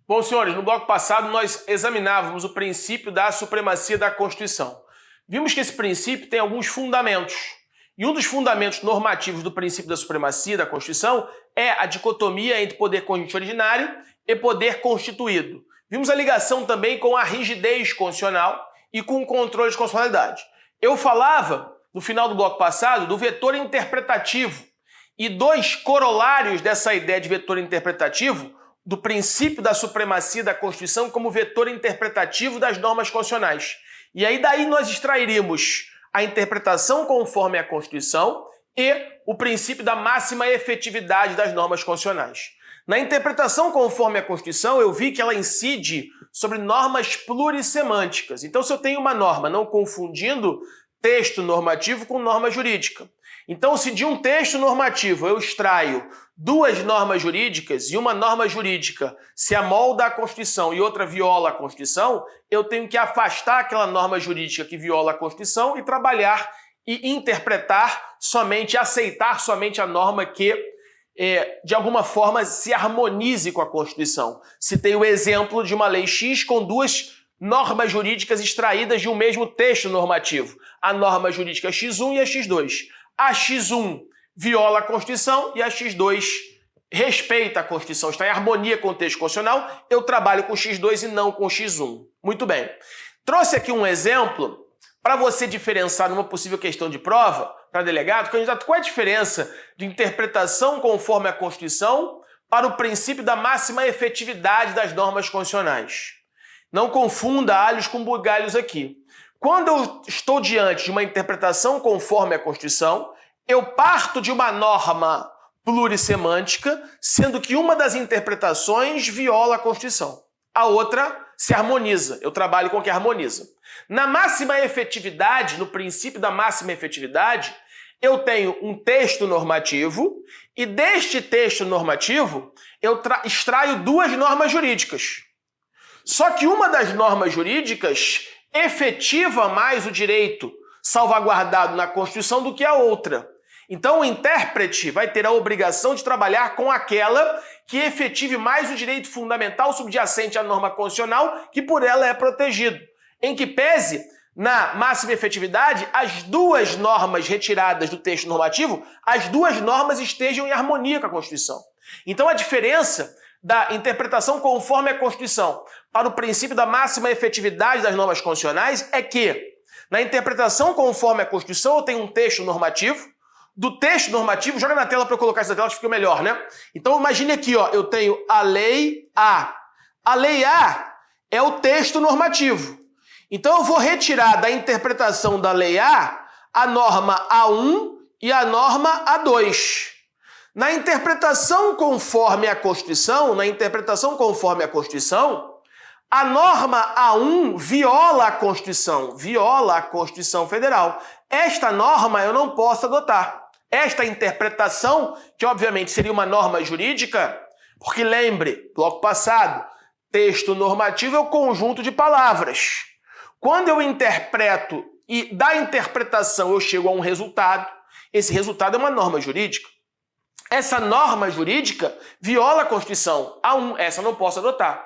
Bom, senhores, no bloco passado nós examinávamos o princípio da supremacia da Constituição. Vimos que esse princípio tem alguns fundamentos. E um dos fundamentos normativos do princípio da supremacia da Constituição é a dicotomia entre poder constituinte originário e poder constituído. Vimos a ligação também com a rigidez constitucional e com o controle de constitucionalidade. Eu falava, no final do bloco passado, do vetor interpretativo e dois corolários dessa ideia de vetor interpretativo do princípio da supremacia da Constituição como vetor interpretativo das normas constitucionais. E aí daí nós extrairíamos a interpretação conforme a Constituição e o princípio da máxima efetividade das normas constitucionais. Na interpretação conforme a Constituição, eu vi que ela incide sobre normas plurissemânticas. Então, se eu tenho uma norma, não confundindo texto normativo com norma jurídica. Então, se de um texto normativo eu extraio duas normas jurídicas e uma norma jurídica se amolda à Constituição e outra viola a Constituição, eu tenho que afastar aquela norma jurídica que viola a Constituição e trabalhar e interpretar somente, aceitar somente a norma que, de alguma forma, se harmonize com a Constituição. Citei o exemplo de uma lei X com duas normas jurídicas extraídas de um mesmo texto normativo. A norma jurídica X1 e a X2. A X1 viola a Constituição e a X2 respeita a Constituição, está em harmonia com o texto constitucional. Eu trabalho com X2 e não com X1. Muito bem. Trouxe aqui um exemplo para você diferenciar numa possível questão de prova para delegado. Candidato, qual é a diferença de interpretação conforme a Constituição para o princípio da máxima efetividade das normas constitucionais? Não confunda alhos com bugalhos aqui. Quando eu estou diante de uma interpretação conforme a Constituição, eu parto de uma norma plurissemântica, sendo que uma das interpretações viola a Constituição. A outra se harmoniza. Eu trabalho com o que harmoniza. Na máxima efetividade, no princípio da máxima efetividade, eu tenho um texto normativo e deste texto normativo eu extraio duas normas jurídicas. Só que uma das normas jurídicas efetiva mais o direito salvaguardado na Constituição do que a outra. Então o intérprete vai ter a obrigação de trabalhar com aquela que efetive mais o direito fundamental subjacente à norma constitucional, que por ela é protegido. Em que pese, na máxima efetividade, as duas normas retiradas do texto normativo, as duas normas estejam em harmonia com a Constituição. Então a diferença da interpretação conforme a Constituição para o princípio da máxima efetividade das normas constitucionais é que, na interpretação conforme a Constituição, eu tenho um texto normativo. Do texto normativo, joga na tela para eu colocar isso na tela que fica melhor, né? Então imagine aqui, ó, eu tenho a Lei A. A Lei A é o texto normativo. Então eu vou retirar da interpretação da Lei a norma A1 e a norma A2. Na interpretação conforme a Constituição, a norma A1 viola a Constituição Federal. Esta norma eu não posso adotar. Esta interpretação, que obviamente seria uma norma jurídica, porque lembre, bloco passado, texto normativo é o conjunto de palavras. Quando eu interpreto e da interpretação eu chego a um resultado, esse resultado é uma norma jurídica. Essa norma jurídica viola a Constituição A1, essa eu não posso adotar.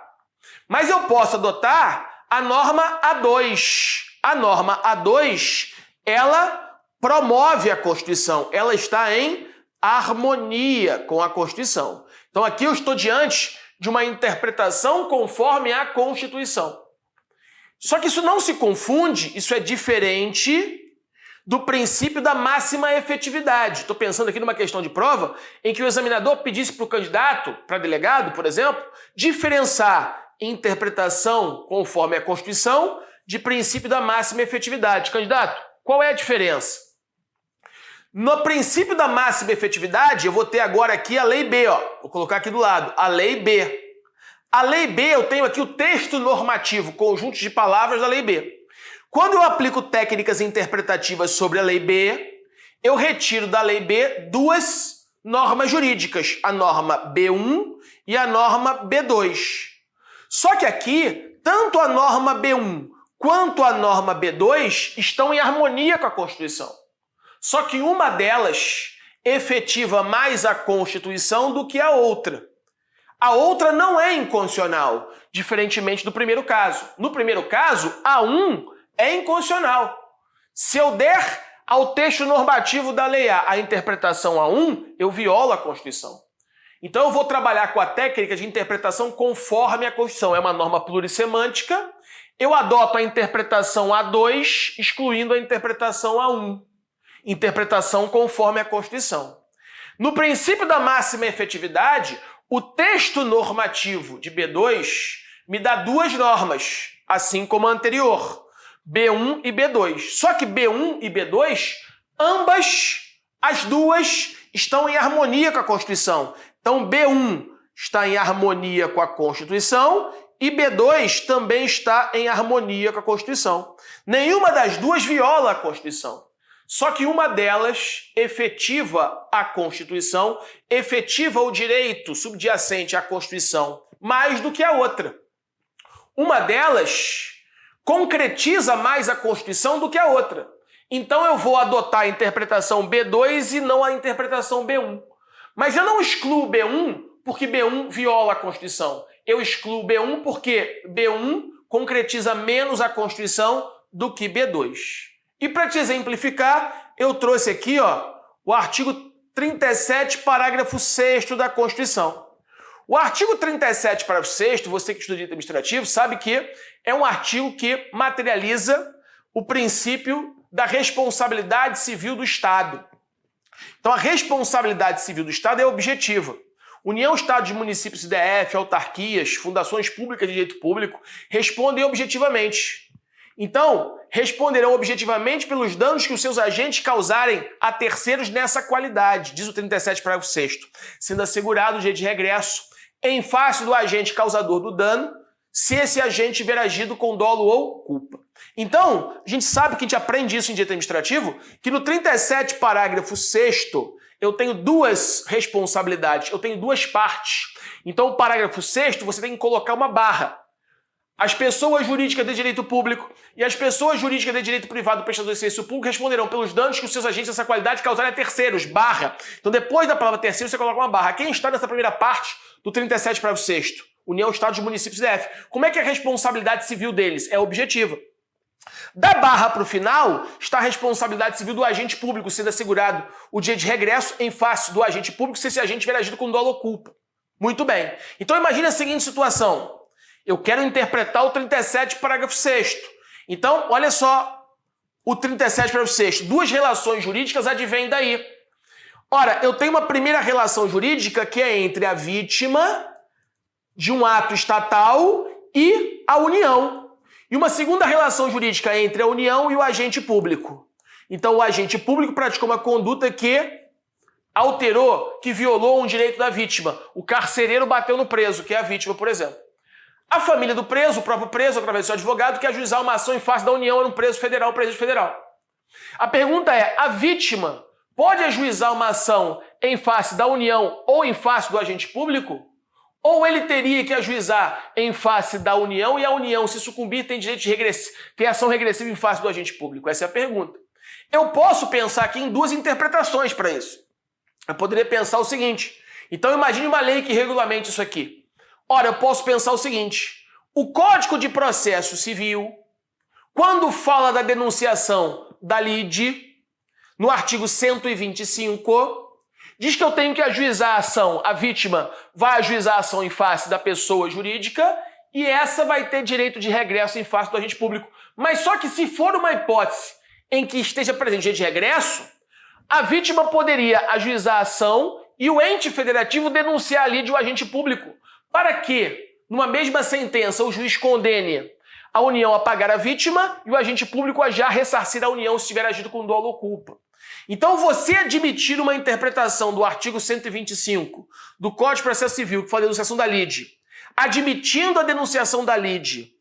Mas eu posso adotar a norma A2. A norma A2, ela promove a Constituição, ela está em harmonia com a Constituição. Então aqui eu estou diante de uma interpretação conforme a Constituição. Só que isso não se confunde, isso é diferente do princípio da máxima efetividade. Estou pensando aqui numa questão de prova em que o examinador pedisse para o candidato, para delegado, por exemplo, diferenciar interpretação conforme a Constituição de princípio da máxima efetividade. Candidato, qual é a diferença? No princípio da máxima efetividade, eu vou ter agora aqui a Lei B, ó. Vou colocar aqui do lado, a Lei B. A Lei B, eu tenho aqui o texto normativo, conjunto de palavras da Lei B. Quando eu aplico técnicas interpretativas sobre a Lei B, eu retiro da Lei B duas normas jurídicas, a norma B1 e a norma B2. Só que aqui, tanto a norma B1 quanto a norma B2 estão em harmonia com a Constituição. Só que uma delas efetiva mais a Constituição do que a outra. A outra não é incondicional, diferentemente do primeiro caso. No primeiro caso, A1 é incondicional. Se eu der ao texto normativo da Lei A a interpretação A1, eu violo a Constituição. Então eu vou trabalhar com a técnica de interpretação conforme a Constituição. É uma norma plurissemântica. Eu adoto a interpretação A2, excluindo a interpretação A1. Interpretação conforme a Constituição. No princípio da máxima efetividade, o texto normativo de B2 me dá duas normas, assim como a anterior, B1 e B2. Só que B1 e B2, as duas, estão em harmonia com a Constituição. Então B1 está em harmonia com a Constituição e B2 também está em harmonia com a Constituição. Nenhuma das duas viola a Constituição. Só que uma delas efetiva a Constituição, efetiva o direito subjacente à Constituição, mais do que a outra. Uma delas concretiza mais a Constituição do que a outra. Então eu vou adotar a interpretação B2 e não a interpretação B1. Mas eu não excluo B1 porque B1 viola a Constituição. Eu excluo B1 porque B1 concretiza menos a Constituição do que B2. E para te exemplificar, eu trouxe aqui o artigo 37, parágrafo 6º da Constituição. O artigo 37, parágrafo 6º, você que estuda direito administrativo, sabe que é um artigo que materializa o princípio da responsabilidade civil do Estado. Então a responsabilidade civil do Estado é objetiva. União, Estados, municípios, CDF, autarquias, fundações públicas de direito público respondem objetivamente. Então, responderão objetivamente pelos danos que os seus agentes causarem a terceiros nessa qualidade, diz o 37, parágrafo 6º, sendo assegurado o direito de regresso em face do agente causador do dano, se esse agente tiver agido com dolo ou culpa. Então, a gente sabe que a gente aprende isso em direito administrativo, que no 37, parágrafo 6º, eu tenho duas responsabilidades, eu tenho duas partes. Então, o parágrafo 6º, você tem que colocar uma barra. As pessoas jurídicas de direito público e as pessoas jurídicas de direito privado prestador de serviço público responderão pelos danos que os seus agentes dessa qualidade causarem a terceiros, barra. Então, depois da palavra terceiro, você coloca uma barra. Quem está nessa primeira parte do 37, parágrafo 6º? União, Estados, municípios e DF. Como é que é a responsabilidade civil deles? É objetiva. Da barra para o final está a responsabilidade civil do agente público, sendo assegurado o direito de regresso em face do agente público se esse agente tiver agido com dolo ou culpa. Muito bem. Então, imagine a seguinte situação. Eu quero interpretar o 37, parágrafo 6º. Então, olha só o 37, parágrafo 6º. Duas relações jurídicas advêm daí. Ora, eu tenho uma primeira relação jurídica que é entre a vítima de um ato estatal e a União. E uma segunda relação jurídica entre a União e o agente público. Então, o agente público praticou uma conduta que alterou, que violou um direito da vítima. O carcereiro bateu no preso, que é a vítima, por exemplo. A família do preso, o próprio preso, através do seu advogado, quer ajuizar uma ação em face da União no preso federal, presídio federal. A pergunta é, a vítima pode ajuizar uma ação em face da União ou em face do agente público? Ou ele teria que ajuizar em face da União e a União, se sucumbir, tem direito de tem ação regressiva em face do agente público? Essa é a pergunta. Eu posso pensar aqui em duas interpretações para isso. Eu poderia pensar o seguinte. Então imagine uma lei que regulamente isso aqui. Ora, eu posso pensar o seguinte. O Código de Processo Civil, quando fala da denunciação da lide, no artigo 125, diz que eu tenho que ajuizar a ação, a vítima vai ajuizar a ação em face da pessoa jurídica e essa vai ter direito de regresso em face do agente público. Mas só que se for uma hipótese em que esteja presente direito de regresso, a vítima poderia ajuizar a ação e o ente federativo denunciar a lide o agente público, para que, numa mesma sentença, o juiz condene a União a pagar a vítima e o agente público a já ressarcir a União se tiver agido com dolo ou culpa. Então, você admitir uma interpretação do artigo 125 do Código de Processo Civil, que fala a denunciação da lide, admitindo a denunciação da lide,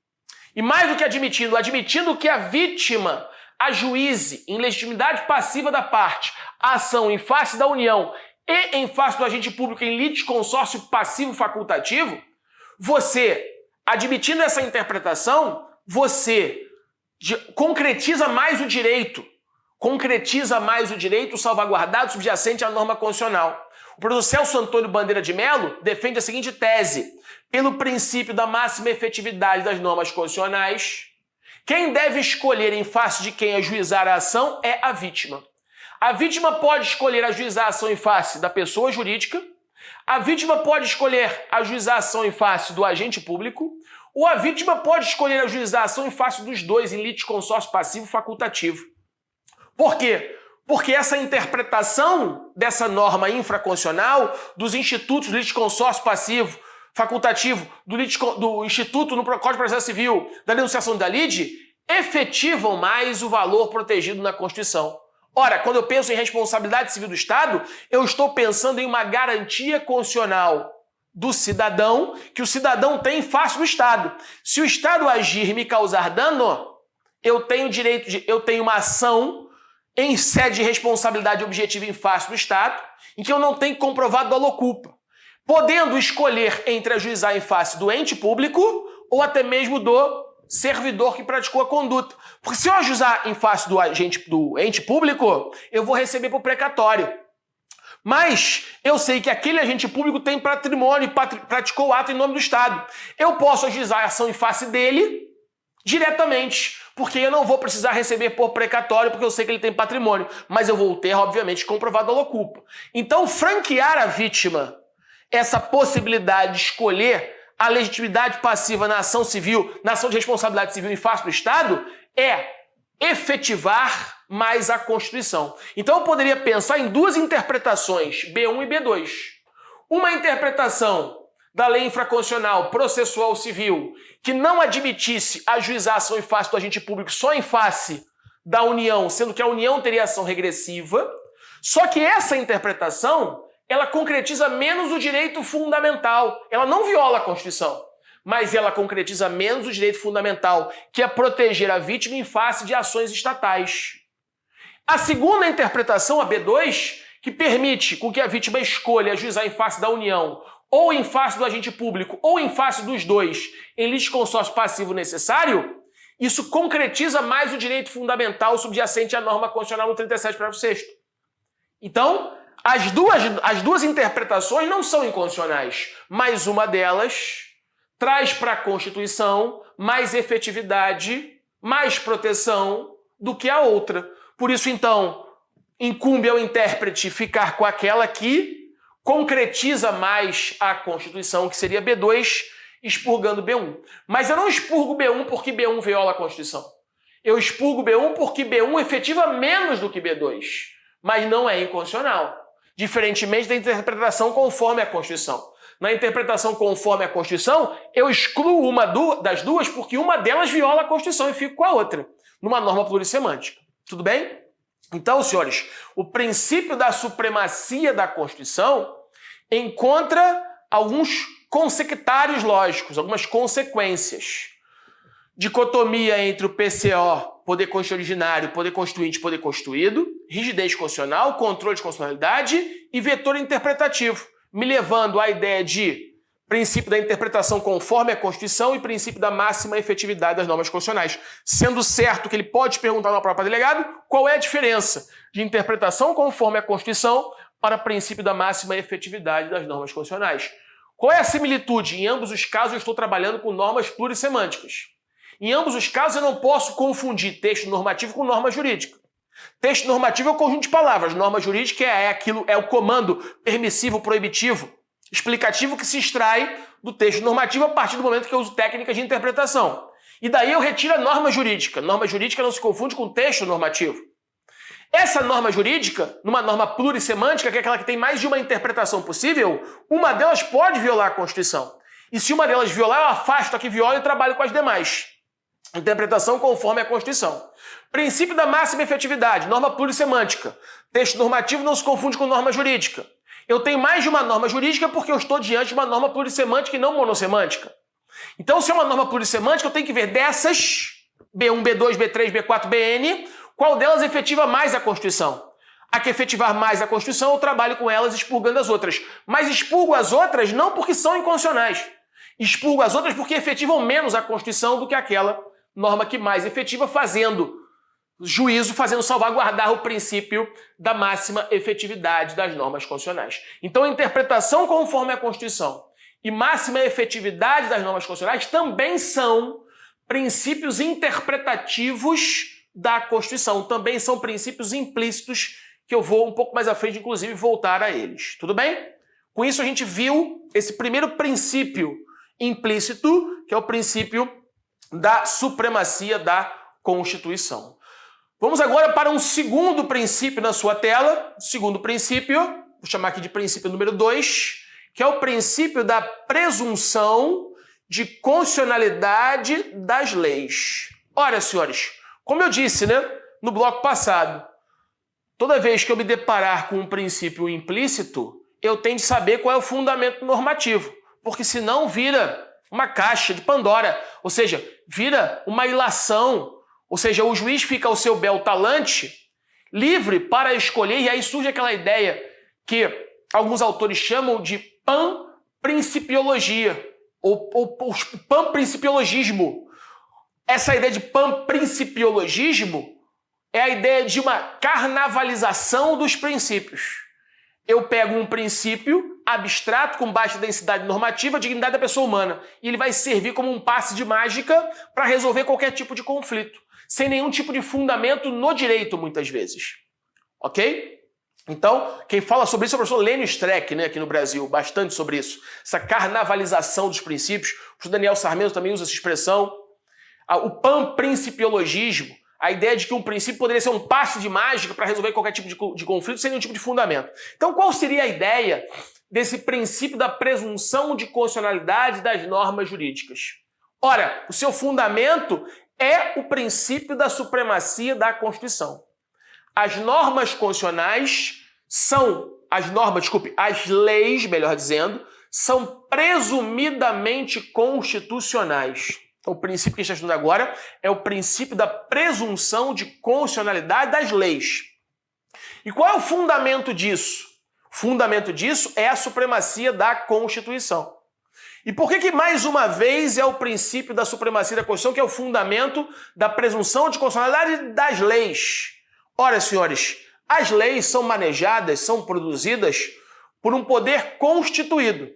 e mais do que admitindo que a vítima ajuize em legitimidade passiva da parte a ação em face da União e em face do agente público em litisconsórcio passivo facultativo, você, admitindo essa interpretação, você concretiza mais o direito. concretiza mais o direito salvaguardado subjacente à norma constitucional. O professor Celso Antônio Bandeira de Mello defende a seguinte tese: pelo princípio da máxima efetividade das normas constitucionais, quem deve escolher em face de quem ajuizar a ação é a vítima. A vítima pode escolher ajuizar a ação em face da pessoa jurídica, a vítima pode escolher ajuizar a ação em face do agente público, ou a vítima pode escolher ajuizar a ação em face dos dois em litisconsórcio passivo facultativo. Por quê? Porque essa interpretação dessa norma infraconstitucional, dos institutos do litisconsórcio passivo facultativo, do Instituto no Código de Processo Civil, da denunciação da lide, efetivam mais o valor protegido na Constituição. Ora, quando eu penso em responsabilidade civil do Estado, eu estou pensando em uma garantia constitucional do cidadão, que o cidadão tem face do Estado. Se o Estado agir e me causar dano, eu tenho uma ação em sede de responsabilidade objetiva em face do Estado, em que eu não tenho comprovado dolo ou culpa, podendo escolher entre ajuizar em face do ente público ou até mesmo do servidor que praticou a conduta. Porque se eu ajuizar em face do ente público, eu vou receber por precatório. Mas eu sei que aquele agente público tem patrimônio e praticou o ato em nome do Estado. Eu posso ajuizar a ação em face dele diretamente, porque eu não vou precisar receber por precatório, porque eu sei que ele tem patrimônio. Mas eu vou ter, obviamente, comprovado dolo ou culpa. Então, franquear à vítima essa possibilidade de escolher a legitimidade passiva na ação civil, na ação de responsabilidade civil em face do Estado, é efetivar mais a Constituição. Então eu poderia pensar em duas interpretações, B1 e B2. Uma interpretação da lei infraconstitucional processual civil que não admitisse a ajuização em face do agente público só em face da União, sendo que a União teria ação regressiva. Só que essa interpretação, ela concretiza menos o direito fundamental. Ela não viola a Constituição, mas ela concretiza menos o direito fundamental, que é proteger a vítima em face de ações estatais. A segunda interpretação, a B2, que permite com que a vítima escolha ajuizar em face da União, ou em face do agente público, ou em face dos dois, em litisconsórcio passivo necessário, isso concretiza mais o direito fundamental subjacente à norma constitucional no 37, parágrafo 6º. Então, as duas interpretações não são inconstitucionais, mas uma delas traz para a Constituição mais efetividade, mais proteção do que a outra. Por isso, então, incumbe ao intérprete ficar com aquela que concretiza mais a Constituição, que seria B2, expurgando B1. Mas eu não expurgo B1 porque B1 viola a Constituição. Eu expurgo B1 porque B1 efetiva menos do que B2, mas não é inconstitucional, diferentemente da interpretação conforme a Constituição. Na interpretação conforme a Constituição, eu excluo uma das duas porque uma delas viola a Constituição e fico com a outra, numa norma plurissemântica. Tudo bem? Então, senhores, o princípio da supremacia da Constituição encontra alguns consectários lógicos, algumas consequências. Dicotomia entre o PCO, poder constituinte originário, poder constituinte e poder constituído, rigidez constitucional, controle de constitucionalidade e vetor interpretativo, me levando à ideia de princípio da interpretação conforme a Constituição e princípio da máxima efetividade das normas constitucionais. Sendo certo que ele pode perguntar no próprio delegado qual é a diferença de interpretação conforme a Constituição para princípio da máxima efetividade das normas constitucionais. Qual é a similitude? Em ambos os casos eu estou trabalhando com normas plurissemânticas. Em ambos os casos eu não posso confundir texto normativo com norma jurídica. Texto normativo é o conjunto de palavras, norma jurídica é o comando permissivo, proibitivo, explicativo que se extrai do texto normativo a partir do momento que eu uso técnicas de interpretação. E daí eu retiro a norma jurídica. Norma jurídica não se confunde com texto normativo. Essa norma jurídica, numa norma plurissemântica, que é aquela que tem mais de uma interpretação possível, uma delas pode violar a Constituição. E se uma delas violar, eu afasto a que viola e trabalho com as demais. Interpretação conforme a Constituição. Princípio da máxima efetividade, norma plurissemântica. Texto normativo não se confunde com norma jurídica. Eu tenho mais de uma norma jurídica porque eu estou diante de uma norma plurissemântica e não monossemântica. Então, se é uma norma plurissemântica, eu tenho que ver dessas, B1, B2, B3, B4, BN, qual delas efetiva mais a Constituição. A que efetivar mais a Constituição, eu trabalho com elas expurgando as outras. Mas expurgo as outras não porque são inconstitucionais. Expurgo as outras porque efetivam menos a Constituição do que aquela norma que mais efetiva, fazendo juízo fazendo salvaguardar o princípio da máxima efetividade das normas constitucionais. Então, a interpretação conforme a Constituição e máxima efetividade das normas constitucionais também são princípios interpretativos da Constituição, também são princípios implícitos que eu vou um pouco mais à frente, inclusive, voltar a eles. Tudo bem? Com isso, a gente viu esse primeiro princípio implícito, que é o princípio da supremacia da Constituição. Vamos agora para um segundo princípio na sua tela. Segundo princípio, vou chamar aqui de princípio número 2, que é o princípio da presunção de constitucionalidade das leis. Ora, senhores, como eu disse, no bloco passado, toda vez que eu me deparar com um princípio implícito, eu tenho de saber qual é o fundamento normativo, porque senão vira uma caixa de Pandora, ou seja, vira uma ilação, ou seja, o juiz fica ao seu bel talante, livre para escolher, e aí surge aquela ideia que alguns autores chamam de panprincipiologia, ou panprincipiologismo. Essa ideia de panprincipiologismo é a ideia de uma carnavalização dos princípios. Eu pego um princípio abstrato com baixa densidade normativa, dignidade da pessoa humana, e ele vai servir como um passe de mágica para resolver qualquer tipo de conflito, sem nenhum tipo de fundamento no direito, muitas vezes. Ok? Então, quem fala sobre isso é o professor Lênio Streck, aqui no Brasil, bastante sobre isso. Essa carnavalização dos princípios. O professor Daniel Sarmento também usa essa expressão. O panprincipiologismo, a ideia de que um princípio poderia ser um passe de mágica para resolver qualquer tipo de conflito sem nenhum tipo de fundamento. Então, qual seria a ideia desse princípio da presunção de constitucionalidade das normas jurídicas? Ora, o seu fundamento é o princípio da supremacia da Constituição. As normas constitucionais as leis, melhor dizendo, são presumidamente constitucionais. Então, o princípio que a gente está estudando agora é o princípio da presunção de constitucionalidade das leis. E qual é o fundamento disso? O fundamento disso é a supremacia da Constituição. E por que mais uma vez é o princípio da supremacia da Constituição que é o fundamento da presunção de constitucionalidade das leis? Ora, senhores, as leis são manejadas, são produzidas por um poder constituído.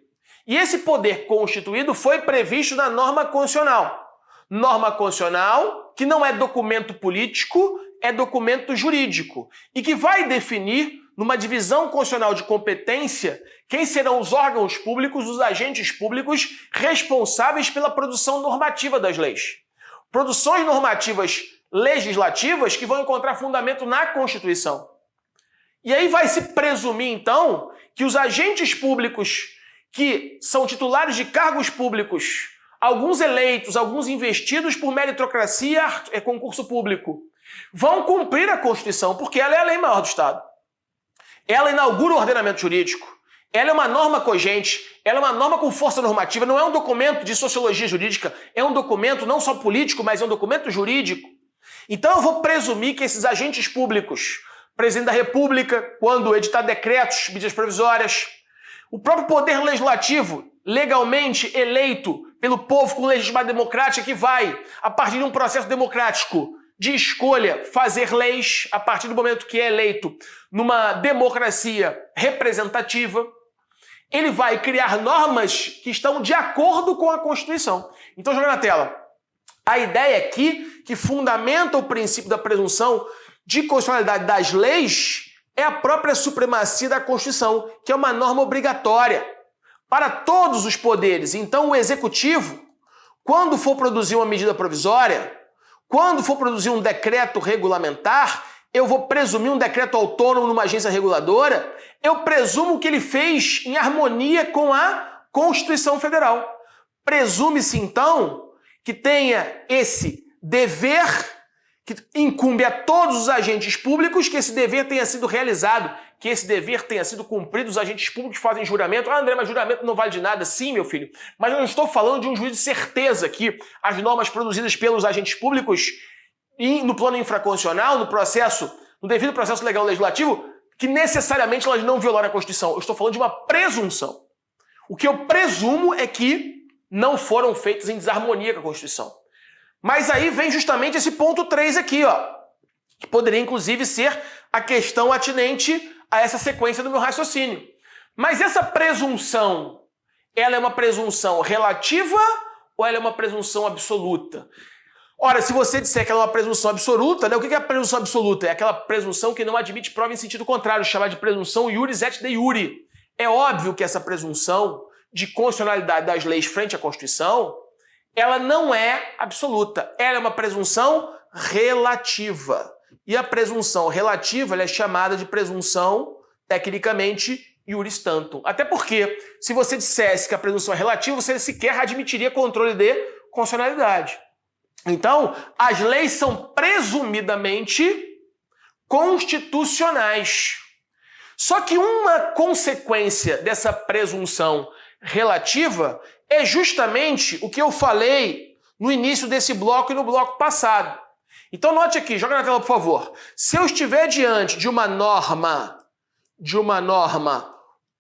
E esse poder constituído foi previsto na norma constitucional. Norma constitucional que não é documento político, é documento jurídico. E que vai definir, numa divisão constitucional de competência, quem serão os órgãos públicos, os agentes públicos responsáveis pela produção normativa das leis. Produções normativas legislativas que vão encontrar fundamento na Constituição. E aí vai se presumir, então, que os agentes públicos que são titulares de cargos públicos, alguns eleitos, alguns investidos por meritocracia, concurso público, vão cumprir a Constituição, porque ela é a lei maior do Estado. Ela inaugura o ordenamento jurídico, ela é uma norma cogente, ela é uma norma com força normativa, não é um documento de sociologia jurídica, é um documento não só político, mas é um documento jurídico. Então eu vou presumir que esses agentes públicos, presidente da República, quando editar decretos, medidas provisórias, o próprio poder legislativo, legalmente eleito pelo povo com legitimidade democrática, que vai, a partir de um processo democrático de escolha, fazer leis, a partir do momento que é eleito numa democracia representativa, ele vai criar normas que estão de acordo com a Constituição. Então, joga na tela. A ideia aqui, que fundamenta o princípio da presunção de constitucionalidade das leis, é a própria supremacia da Constituição, que é uma norma obrigatória para todos os poderes. Então, o Executivo, quando for produzir uma medida provisória, quando for produzir um decreto regulamentar, eu vou presumir um decreto autônomo numa agência reguladora, eu presumo que ele fez em harmonia com a Constituição Federal. Presume-se, então, que tenha esse dever que incumbe a todos os agentes públicos, que esse dever tenha sido realizado, que esse dever tenha sido cumprido. Os agentes públicos fazem juramento. Ah, André, mas juramento não vale de nada. Sim, meu filho, mas eu não estou falando de um juízo de certeza que as normas produzidas pelos agentes públicos no plano infraconstitucional, no devido processo legal legislativo, que necessariamente elas não violaram a Constituição. Eu estou falando de uma presunção. O que eu presumo é que não foram feitas em desarmonia com a Constituição. Mas aí vem justamente esse ponto 3 aqui, ó, que poderia inclusive ser a questão atinente a essa sequência do meu raciocínio. Mas essa presunção, ela é uma presunção relativa ou ela é uma presunção absoluta? Ora, se você disser que ela é uma presunção absoluta, né, o que é a presunção absoluta? É aquela presunção que não admite prova em sentido contrário, chamada de presunção iuris et de iure. É óbvio que essa presunção de constitucionalidade das leis frente à Constituição, ela não é absoluta. Ela é uma presunção relativa. E a presunção relativa ela é chamada de presunção, tecnicamente, iuris tantum. Até porque, se você dissesse que a presunção é relativa, você sequer admitiria controle de constitucionalidade. Então, as leis são presumidamente constitucionais. Só que uma consequência dessa presunção relativa é justamente o que eu falei no início desse bloco e no bloco passado. Então note aqui, joga na tela por favor. Se eu estiver diante de uma norma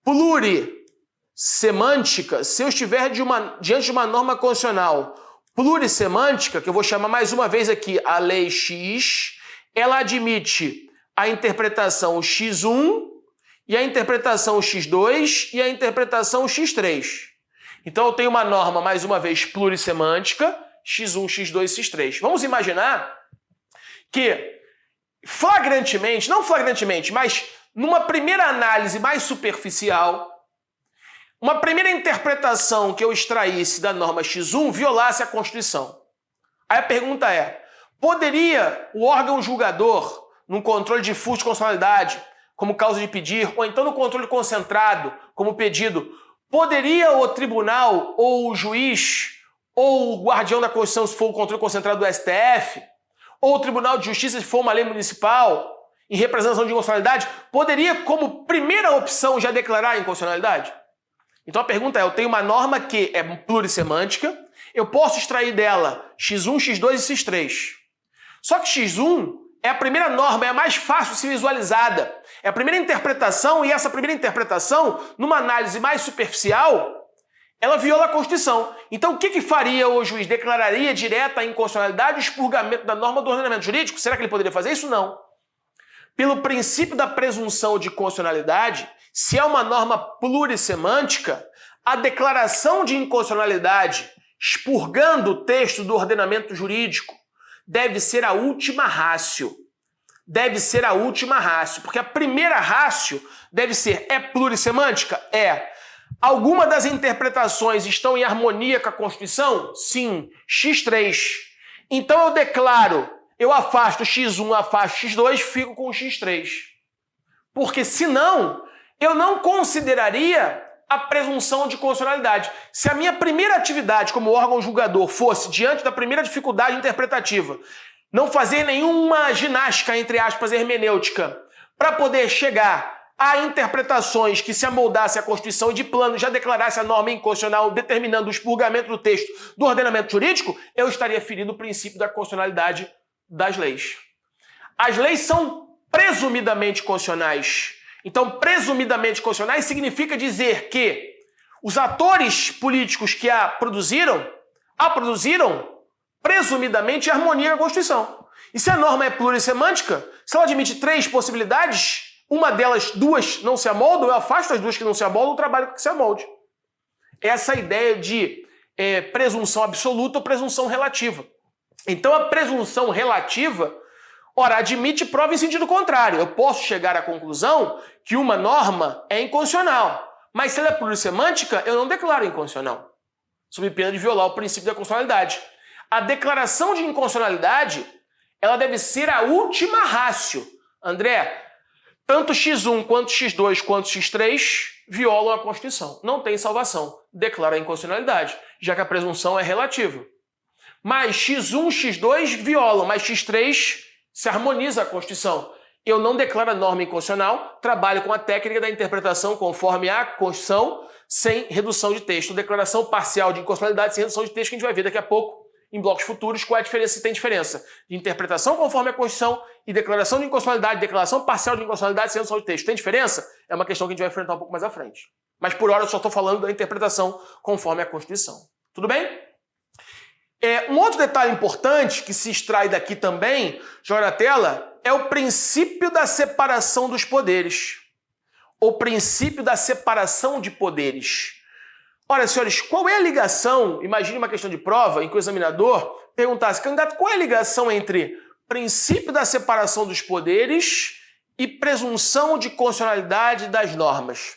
plurissemântica, se eu estiver diante de uma norma constitucional plurissemântica, que eu vou chamar mais uma vez aqui a lei X, ela admite a interpretação X1 e a interpretação X2 e a interpretação X3. Então eu tenho uma norma, mais uma vez, plurissemântica, X1, X2, X3. Vamos imaginar que flagrantemente, não flagrantemente, mas numa primeira análise mais superficial, uma primeira interpretação que eu extraísse da norma X1 violasse a Constituição. Aí a pergunta é, poderia o órgão julgador, num controle difuso de constitucionalidade, como causa de pedir, ou então no controle concentrado, como pedido, poderia o tribunal, ou o juiz, ou o guardião da Constituição, se for o controle concentrado do STF, ou o Tribunal de Justiça, se for uma lei municipal, em representação de inconstitucionalidade, poderia, como primeira opção, já declarar a inconstitucionalidade? Então a pergunta é, eu tenho uma norma que é plurissemântica, eu posso extrair dela X1, X2 e X3. Só que X1 é a primeira norma, é a mais fácil de ser visualizada. É a primeira interpretação, e essa primeira interpretação, numa análise mais superficial, ela viola a Constituição. Então o que faria o juiz? Declararia direta a inconstitucionalidade e expurgamento da norma do ordenamento jurídico? Será que ele poderia fazer isso? Não. Pelo princípio da presunção de constitucionalidade, se é uma norma plurissemântica, a declaração de inconstitucionalidade, expurgando o texto do ordenamento jurídico, deve ser a última ratio. Deve ser a última ratio, porque a primeira ratio deve ser, é plurissemântica? É. Alguma das interpretações estão em harmonia com a Constituição? Sim. X3. Então eu declaro, eu afasto X1, afasto X2, fico com X3. Porque senão, eu não consideraria a presunção de constitucionalidade. Se a minha primeira atividade como órgão julgador fosse, diante da primeira dificuldade interpretativa, não fazer nenhuma ginástica, entre aspas, hermenêutica, para poder chegar a interpretações que se amoldasse à Constituição e de plano já declarasse a norma inconstitucional determinando o expurgamento do texto do ordenamento jurídico, eu estaria ferindo o princípio da constitucionalidade das leis. As leis são presumidamente constitucionais. Então, presumidamente constitucionais significa dizer que os atores políticos que a produziram presumidamente em harmonia com a Constituição. E se a norma é plurissemântica, se ela admite 3 possibilidades, uma delas, 2 não se amoldam, eu afasto as 2 que não se amoldam, trabalho com que se amolde. Essa ideia de presunção absoluta ou presunção relativa. Então a presunção relativa, ora, admite prova em sentido contrário. Eu posso chegar à conclusão que uma norma é inconstitucional, mas se ela é plurissemântica, eu não declaro inconstitucional, sob pena de violar o princípio da constitucionalidade. A declaração de inconstitucionalidade, ela deve ser a última ratio. André, tanto X1 quanto X2 quanto X3 violam a Constituição. Não tem salvação. Declara a inconstitucionalidade, já que a presunção é relativa. Mas X1, X2 violam, mas X3 se harmoniza a Constituição. Eu não declaro a norma inconstitucional, trabalho com a técnica da interpretação conforme a Constituição, sem redução de texto. Declaração parcial de inconstitucionalidade sem redução de texto, que a gente vai ver daqui a pouco, em blocos futuros, qual é a diferença, se tem diferença de interpretação conforme a Constituição e declaração de inconstitucionalidade, declaração parcial de inconstitucionalidade sem redução de texto. Tem diferença? É uma questão que a gente vai enfrentar um pouco mais à frente. Mas por hora eu só estou falando da interpretação conforme a Constituição. Tudo bem? Um outro detalhe importante que se extrai daqui também, joga na tela, é o princípio da separação dos poderes. O princípio da separação de poderes. Ora, senhores, qual é a ligação? Imagine uma questão de prova em que o examinador perguntasse, candidato, qual é a ligação entre princípio da separação dos poderes e presunção de constitucionalidade das normas?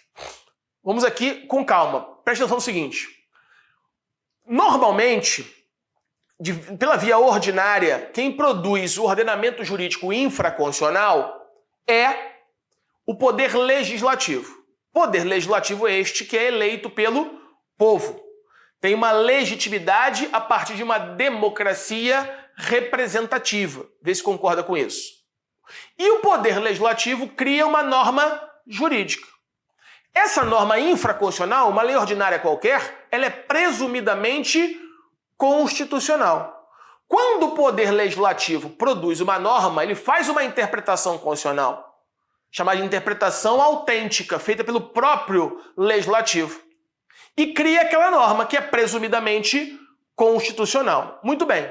Vamos aqui com calma. Preste atenção no seguinte. Normalmente, pela via ordinária, quem produz o ordenamento jurídico infraconstitucional é o poder legislativo. Poder legislativo este que é eleito pelo povo. Tem uma legitimidade a partir de uma democracia representativa. Vê se concorda com isso. E o poder legislativo cria uma norma jurídica. Essa norma infraconstitucional, uma lei ordinária qualquer, ela é presumidamente constitucional. Quando o poder legislativo produz uma norma, ele faz uma interpretação constitucional, chamada de interpretação autêntica, feita pelo próprio legislativo, e cria aquela norma que é presumidamente constitucional. Muito bem.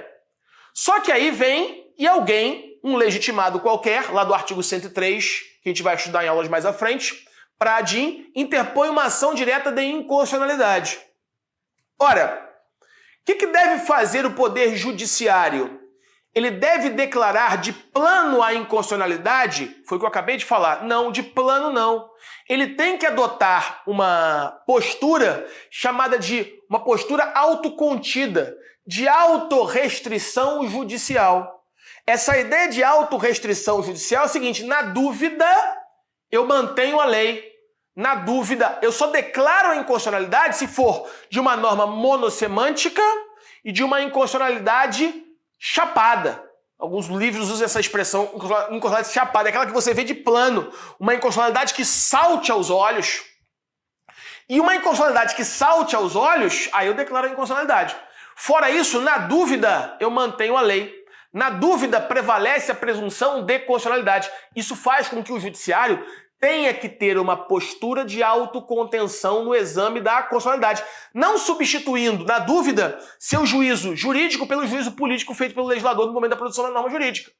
Só que aí vem e alguém, um legitimado qualquer, lá do artigo 103, que a gente vai estudar em aulas mais à frente, Pradim, interpõe uma ação direta de inconstitucionalidade. Ora, o que deve fazer o Poder Judiciário? Ele deve declarar de plano a inconstitucionalidade? Foi o que eu acabei de falar. Não, de plano não. Ele tem que adotar uma postura chamada de uma postura autocontida, de autorrestrição judicial. Essa ideia de autorrestrição judicial é o seguinte, na dúvida, eu mantenho a lei. Na dúvida, eu só declaro a inconstitucionalidade se for de uma norma monossemântica e de uma inconstitucionalidade chapada. Alguns livros usam essa expressão, inconstitucionalidade chapada, é aquela que você vê de plano, uma inconstitucionalidade que salte aos olhos. E uma inconstitucionalidade que salte aos olhos, aí eu declaro a inconstitucionalidade. Fora isso, na dúvida, eu mantenho a lei. Na dúvida, prevalece a presunção de constitucionalidade. Isso faz com que o judiciário tenha que ter uma postura de autocontenção no exame da constitucionalidade, não substituindo, na dúvida, seu juízo jurídico pelo juízo político feito pelo legislador no momento da produção da norma jurídica.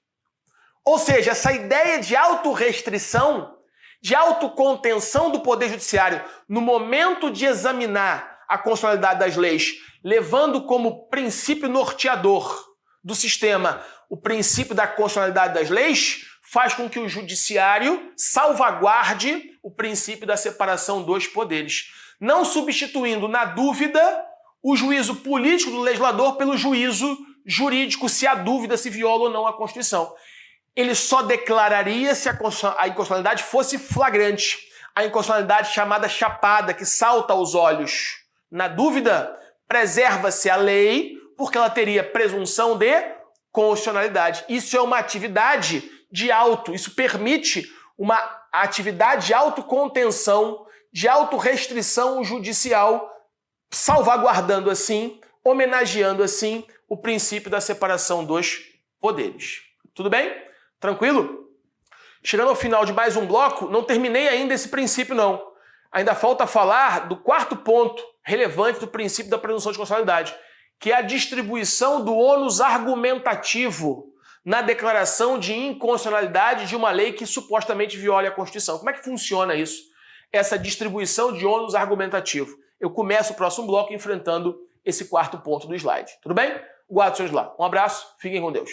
Ou seja, essa ideia de autorrestrição, de autocontenção do Poder Judiciário no momento de examinar a constitucionalidade das leis, levando como princípio norteador do sistema o princípio da constitucionalidade das leis, faz com que o judiciário salvaguarde o princípio da separação dos poderes, não substituindo, na dúvida, o juízo político do legislador pelo juízo jurídico, se a dúvida se viola ou não a Constituição. Ele só declararia se a inconstitucionalidade fosse flagrante, a inconstitucionalidade chamada chapada, que salta aos olhos. Na dúvida, preserva-se a lei, porque ela teria presunção de constitucionalidade. Isso é uma atividade isso permite uma atividade de autocontenção, de autorrestrição judicial, salvaguardando assim, homenageando assim, o princípio da separação dos poderes. Tudo bem? Tranquilo? Chegando ao final de mais um bloco, não terminei ainda esse princípio não. Ainda falta falar do quarto ponto relevante do princípio da presunção de constitucionalidade, que é a distribuição do ônus argumentativo na declaração de inconstitucionalidade de uma lei que supostamente viola a Constituição. Como é que funciona isso? Essa distribuição de ônus argumentativo. Eu começo o próximo bloco enfrentando esse quarto ponto do slide. Tudo bem? Guarde os seus lá. Um abraço, fiquem com Deus.